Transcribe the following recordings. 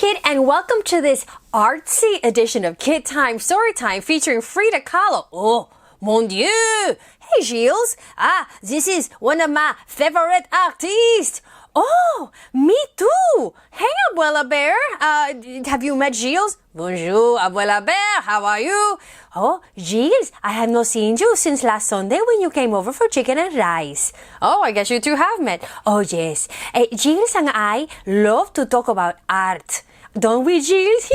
Kid, and welcome to this artsy edition of Kid Time Storytime featuring Frida Kahlo. Oh, mon Dieu! Hey, Gilles. This is one of my favorite artists. Oh, me too. Hey, Abuela Bear. Have you met Gilles? Bonjour, Abuela Bear. How are you? Oh, Gilles, I have not seen you since last Sunday when you came over for chicken and rice. Oh, I guess you two have met. Oh, yes. Gilles and I love to talk about art. Don't we, Gilles?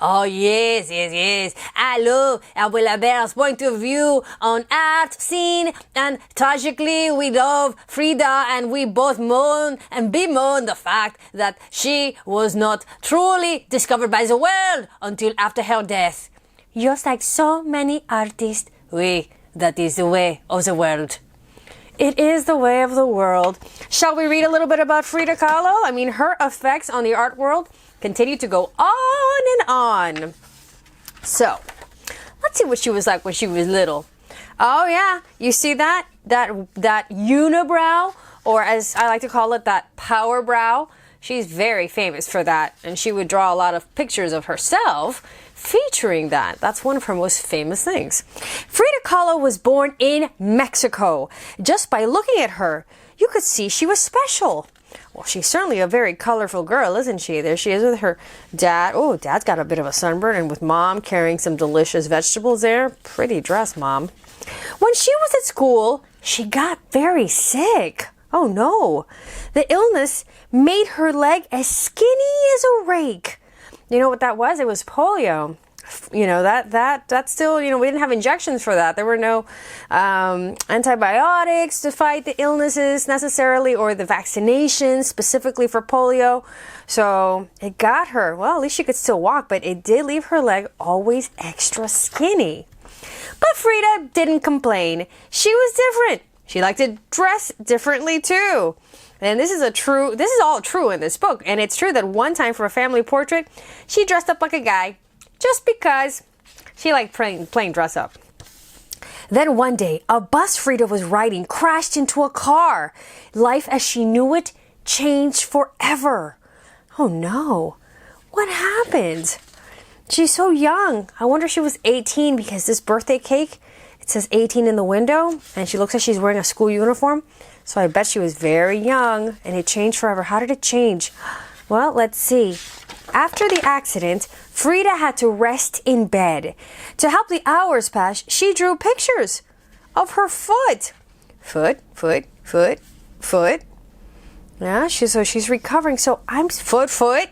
Oh, yes. I love Abuela Bear's point of view on art scene, and tragically we love Frida, and we both mourn and bemoan the fact that she was not truly discovered by the world until after her death. Just like so many artists, that is the way of the world. It is the way of the world. Shall we read a little bit about Frida Kahlo? I mean, her effects on the art world continue to go on and on. So, let's see what she was like when she was little. Oh yeah, you see that unibrow, or as I like to call it, that power brow. She's very famous for that, and she would draw a lot of pictures of herself featuring that. That's one of her most famous things. Frida Kahlo was born in Mexico. Just by looking at her, you could see she was special. Well, she's certainly a very colorful girl, isn't she? There she is with her dad. Oh, dad's got a bit of a sunburn, and with mom carrying some delicious vegetables there. Pretty dress, mom. When she was at school, she got very sick. Oh no. The illness made her leg as skinny as a rake. You know what that was? It was polio. You know, that still, you know, we didn't have injections for that. There were no antibiotics to fight the illnesses necessarily, or the vaccinations specifically for polio. So it got her. Well, at least she could still walk, but it did leave her leg always extra skinny. But Frida didn't complain. She was different. She liked to dress differently too. And this is all true in this book. And it's true that one time for a family portrait, she dressed up like a guy just because she liked playing dress up. Then one day, a bus Frida was riding crashed into a car. Life as she knew it changed forever. Oh no, what happened? She's so young. I wonder if she was 18, because this birthday cake, it says 18 in the window, and she looks like she's wearing a school uniform. So I bet she was very young, and it changed forever. How did it change? Well, let's see. After the accident, Frida had to rest in bed. To help the hours pass, she drew pictures of her foot. Foot. Yeah, so she's recovering. So I'm foot.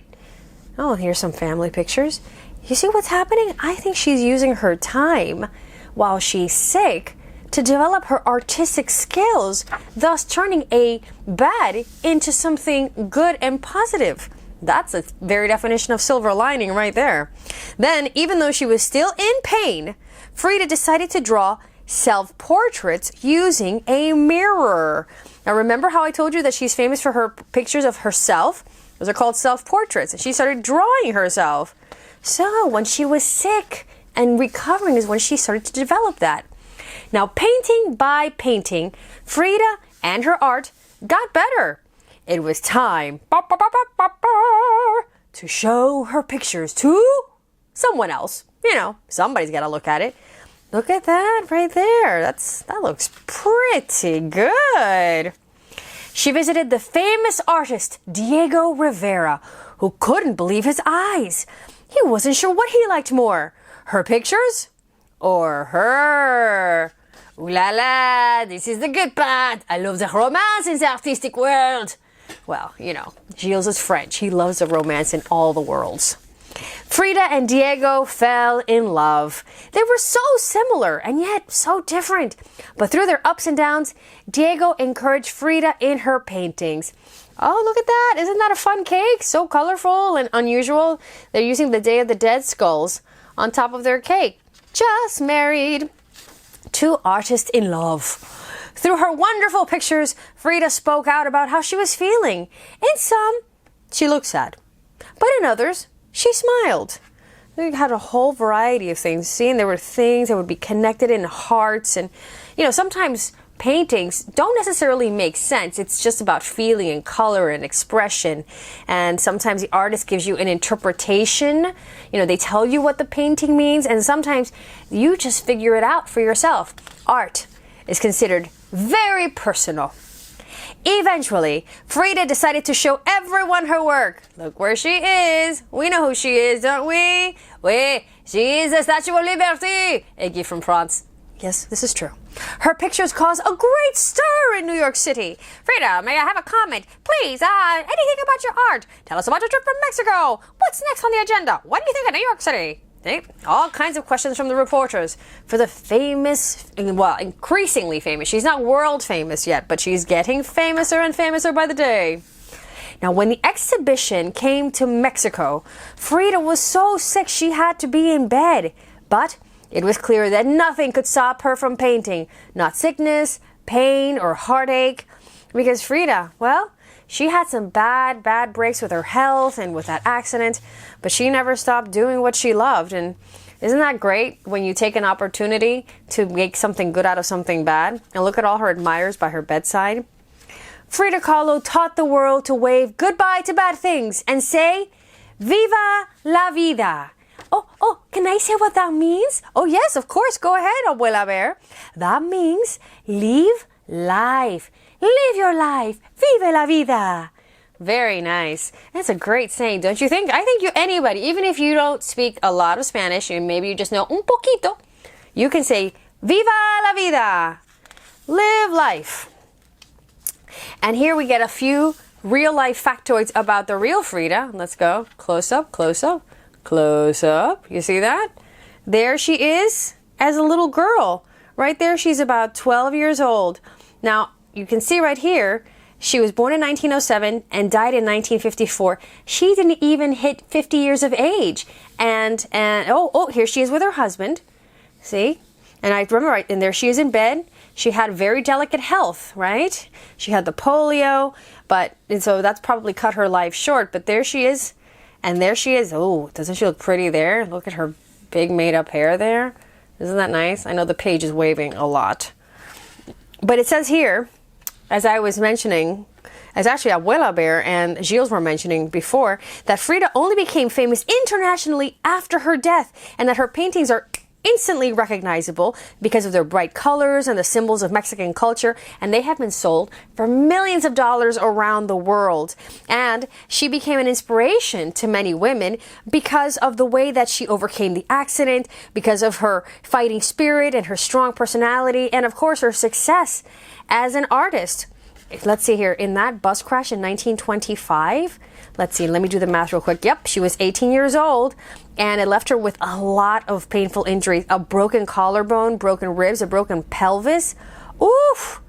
Oh, here's some family pictures. You see what's happening? I think she's using her time while she's sick to develop her artistic skills, thus turning a bad into something good and positive. That's a very definition of silver lining right there. Then, even though she was still in pain, Frida decided to draw self-portraits using a mirror. Now remember how I told you that she's famous for her pictures of herself? Those are called self-portraits, and she started drawing herself. So when she was sick and recovering is when she started to develop that. Now, painting by painting, Frida and her art got better. It was time to show her pictures to someone else. You know, somebody's got to look at it. Look at that right there. That looks pretty good. She visited the famous artist Diego Rivera, who couldn't believe his eyes. He wasn't sure what he liked more, her pictures or her. Ooh la la, this is the good part. I love the romance in the artistic world. Well, you know, Gilles is French. He loves the romance in all the worlds. Frida and Diego fell in love. They were so similar and yet so different. But through their ups and downs, Diego encouraged Frida in her paintings. Oh, look at that. Isn't that a fun cake? So colorful and unusual. They're using the Day of the Dead skulls on top of their cake. Just married. Two artists in love. Through her wonderful pictures, Frida spoke out about how she was feeling. In some, she looked sad. But in others, she smiled. We had a whole variety of things. Seeing there were things that would be connected in hearts. And, you know, sometimes paintings don't necessarily make sense. It's just about feeling and color and expression. And sometimes the artist gives you an interpretation. You know, they tell you what the painting means, and sometimes you just figure it out for yourself. Art is considered very personal. Eventually, Frida decided to show everyone her work. Look where she is. We know who she is, don't we? Oui, she is the Statue of Liberty. A gift from France. Yes, this is true. Her pictures caused a great stir in New York City. Frida, may I have a comment? Please, anything about your art. Tell us about your trip from Mexico. What's next on the agenda? What do you think of New York City? All kinds of questions from the reporters for the famous, well, increasingly famous. She's not world famous yet, but she's getting famouser and famouser by the day. Now, when the exhibition came to Mexico, Frida was so sick she had to be in bed. But it was clear that nothing could stop her from painting. Not sickness, pain, or heartache. Because Frida, well, she had some bad breaks with her health and with that accident, but she never stopped doing what she loved. And isn't that great when you take an opportunity to make something good out of something bad? And look at all her admirers by her bedside. Frida Kahlo taught the world to wave goodbye to bad things and say, Viva la vida. Oh, can I say what that means? Oh, yes, of course. Go ahead, Abuela Bear. That means live life. Live your life. Vive la vida. Very nice. That's a great saying, don't you think? I think anybody, even if you don't speak a lot of Spanish and maybe you just know un poquito, you can say, Viva la vida. Live life. And here we get a few real life factoids about the real Frida. Let's go. Close up, close up, close up. You see that? There she is as a little girl. Right there, she's about 12 years old. Now, you can see right here, she was born in 1907 and died in 1954. She didn't even hit 50 years of age. And here she is with her husband. See? And I remember, right, and there she is in bed. She had very delicate health, right? She had the polio, and so that's probably cut her life short. But there she is, and there she is. Oh, doesn't she look pretty there? Look at her big made-up hair there. Isn't that nice? I know the page is waving a lot. But it says here, as I was mentioning, as actually Abuela Bear and Gilles were mentioning before, that Frida only became famous internationally after her death, and that her paintings are instantly recognizable because of their bright colors and the symbols of Mexican culture, and they have been sold for millions of dollars around the world. And she became an inspiration to many women because of the way that she overcame the accident, because of her fighting spirit and her strong personality, and of course her success as an artist. Let's see here, in that bus crash in 1925, let's see, let me do the math real quick. Yep, she was 18 years old, and it left her with a lot of painful injuries. A broken collarbone, broken ribs, a broken pelvis. Oof!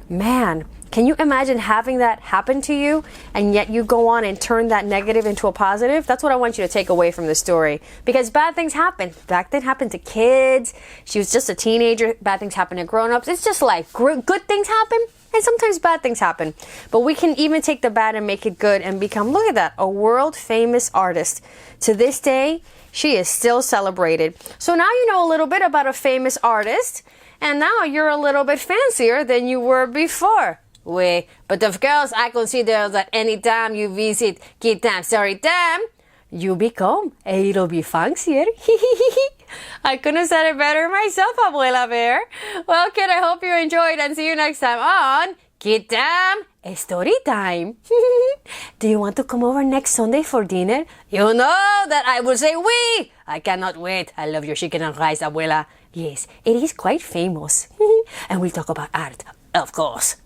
Man, can you imagine having that happen to you, and yet you go on and turn that negative into a positive? That's what I want you to take away from this story. Because bad things happen. Bad things happen to kids. She was just a teenager. Bad things happen to grown-ups. It's just life. Good things happen, and sometimes bad things happen. But we can even take the bad and make it good and become, look at that, a world-famous artist. To this day, she is still celebrated. So now you know a little bit about a famous artist, and now you're a little bit fancier than you were before. Oui, but of course, I consider that any time you visit Kitam Storytime, you become a little bit fancier. I couldn't have said it better myself, Abuela Bear. Well, kid, I hope you enjoyed, and see you next time on Kitam Storytime. Do you want to come over next Sunday for dinner? You know that I will say oui. I cannot wait. I love your chicken and rice, Abuela. Yes, it is quite famous. And we'll talk about art, of course.